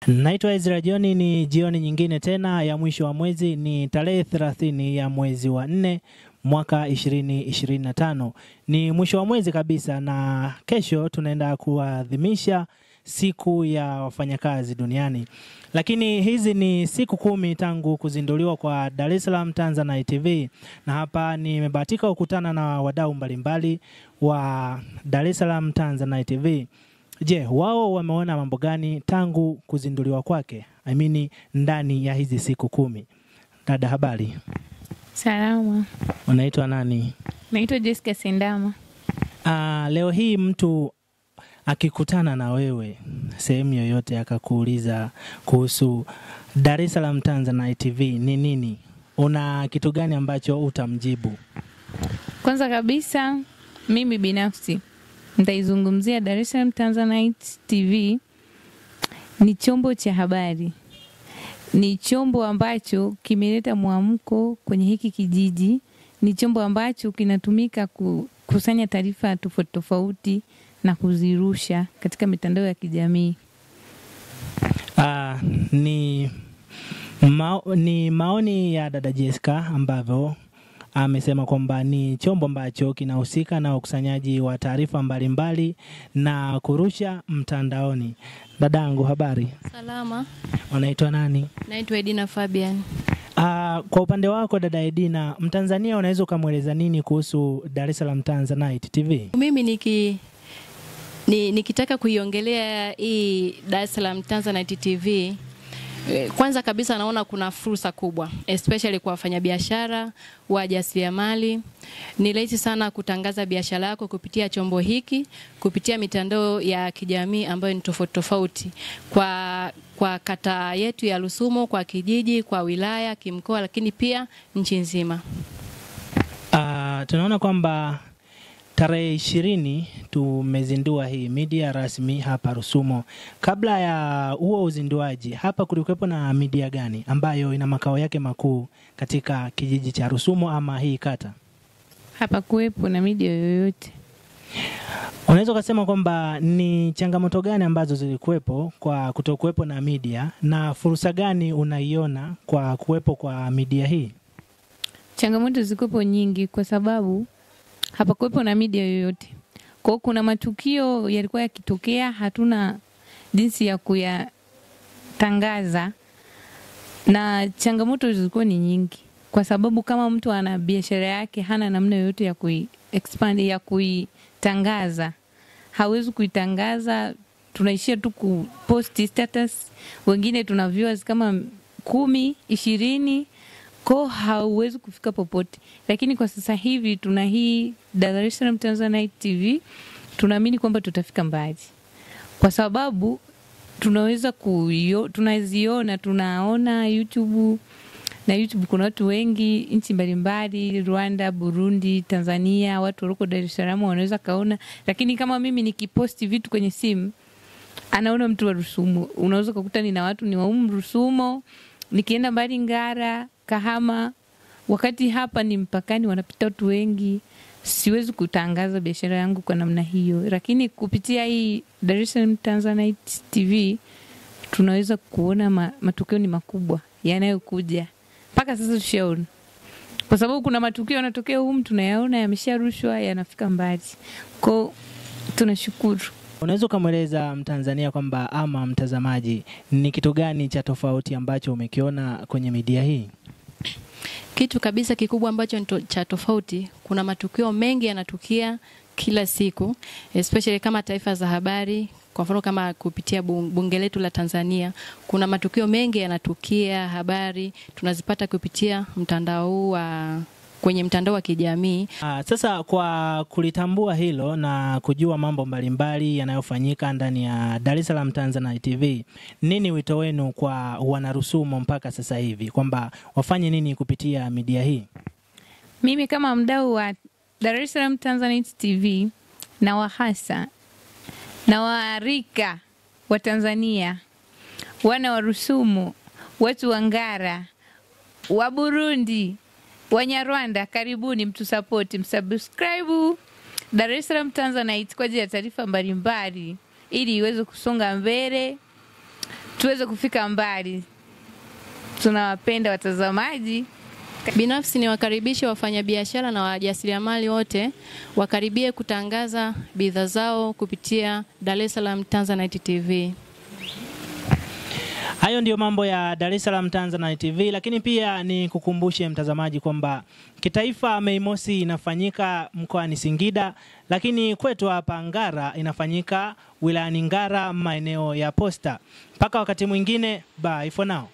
Naitwa Ezra Joni, ni jioni nyingine tena ya mwisho wa mwezi, ni tarehe 30 ya mwezi wa 4 mwaka 2025. Ni mwisho wa mwezi kabisa na kesho tunaenda kuadhimisha siku ya wafanyakazi duniani. Lakini hizi ni siku 10 tangu kuzinduliwa kwa Dar es Salaam Tanzanite TV, na hapa nimebahatika kukutana na wadau mbalimbali wa Dar es Salaam Tanzanite TV. Je, wao wameona mambo gani tangu kuzinduliwa kwake? Ndani ya hizi siku 10. Dada, habari? Salama. Unaitwa nani? Naitwa Jessica Sendama. Leo hii mtu akikutana na wewe sehemu yoyote akakuuliza kuhusu Dar es Salaam Tanzanite TV ni nini? Una kitu gani ambacho utamjibu? Kwanza kabisa mimi binafsi nitaizungumzia Dar es Salaam Tanzanite TV ni chombo cha habari. Ni chombo ambacho kimeleta mwamko kwenye hiki kijiji. Ni chombo ambacho kinatumika kukusanya taarifa tofauti tofauti na kuzirusha katika mitandao ya kijamii. Ni maoni ya dada Jessica ambavyo amesema kwamba ni chombo ambacho kinahusika na ukusanyaji wa taarifa mbalimbali na kurusha mtandaoni. Dadangu, habari? Salama. Unaitwa nani? Naitwa Edina Fabian. Kwa upande wako dada Edina, Mtanzania unaweza kumueleza nini kuhusu Dar es Salaam Tanzanite TV? Mimi nikitaka kuiongelea hii Dar es Salaam Tanzanite TV, kwanza kabisa naona kuna fursa kubwa, especially kwa wafanyabiashara, wajasiriamali. Ni rahisi sana kutangaza biashara yako kupitia chombo hiki, kupitia mitandao ya kijamii ambayo ni tofauti tofauti. Kwa kata yetu ya Rusumo, kwa kijiji, kwa wilaya, kimkoa, lakini pia nchi nzima. Tunaona kwamba tarehe 20 tumezindua hii media rasmi hapa Rusumo. Kabla ya huo uzinduaji, hapa kulikuwepo na media gani ambayo ina makao yake makuu katika kijiji cha Rusumo ama hii kata? Hapa kuwepo na media yoyote. Unaweza kusema kwamba ni changamoto gani ambazo zilikuwepo kwa kutokuwepo na media, na fursa gani unaiona kwa kuwepo kwa media hii? Changamoto zilikuwepo nyingi kwa sababu hapa kuwepo na media yoyote. Kwa hiyo kuna matukio yalikuwa yakitokea, hatuna jinsi ya kuyatangaza, na changamoto zilikuwa ni nyingi kwa sababu kama mtu ana biashara yake hana namna yoyote ya expand, ya kuitangaza, hawezi kuitangaza. Tunaishia tu kupost status, wengine tuna viewers kama 10, 20, kwa hauwezi kufika popote. Lakini kwa sasa hivi tuna hii Dar es Salaam Tanzanite TV, tunaamini kwamba tutafika mbali. Kwa sababu tunaweza tunaziona, tunaona YouTube, na YouTube kuna watu wengi nchi mbalimbali, Rwanda, Burundi, Tanzania, watu walioko Dar es Salaam wanaweza kaona. Lakini kama mimi nikiposti vitu kwenye simu, anaona mtu wa Rusumo. Unaweza kukuta nina watu ni wa Rusumo, nikienda mbali Ngara, Kahama, wakati hapa ni mpakani wanapita watu wengi. Siwezi kutangaza biashara yangu kwa namna hiyo. Lakini kupitia hii Dar es Salaam Tanzanite TV tunaweza kuona matukio ni makubwa yanayokuja. Mpaka sasa tushaona. Kwa sababu kuna matukio yanatokea humu tunayaona yamesharushwa, yanafika mbali. Kwa tunashukuru. Unaweza kumueleza Mtanzania kwamba ama mtazamaji ni kitu gani cha tofauti ambacho umekiona kwenye media hii? Kitu kabisa kikubwa ambacho cha tofauti, kuna matukio mengi yanatukia kila siku, especially kama taifa za habari. Kwa mfano kama kupitia bunge letu la Tanzania, kuna matukio mengi yanatukia, habari tunazipata kupitia mtandao kwenye mtandao wa kijamii. Sasa kwa kulitambua hilo na kujua mambo mbalimbali yanayofanyika ndani ya Dar es Salaam Tanzanite TV, nini wito wenu kwa wanarusumo mpaka sasa hivi kwamba wafanye nini kupitia media hii? Mimi kama mdau wa Dar es Salaam Tanzanite TV na wahasa na waarika wa Tanzania, wana wa Rusumo, watu wa Ngara, wa Burundi, Wanyarwanda, karibuni mtusupport, msubscribe Dar es Salaam Tanzanite kwa ajili ya taarifa mbalimbali ili iweze kusonga mbele. tuweze kufika mbali. Tunawapenda watazamaji. Binafsi ni wakaribishe wafanyabiashara na wajasiriamali wote wakaribie kutangaza bidhaa zao kupitia Dar es Salaam Tanzanite TV. Hayo ndio mambo ya Dar es Salaam Tanzanite TV, lakini pia ni kukumbushe mtazamaji kwamba kitaifa Mei Mosi inafanyika mkoani Singida, lakini kwetu hapa Ngara inafanyika wilayani Ngara maeneo ya Posta. Mpaka wakati mwingine, bye for now.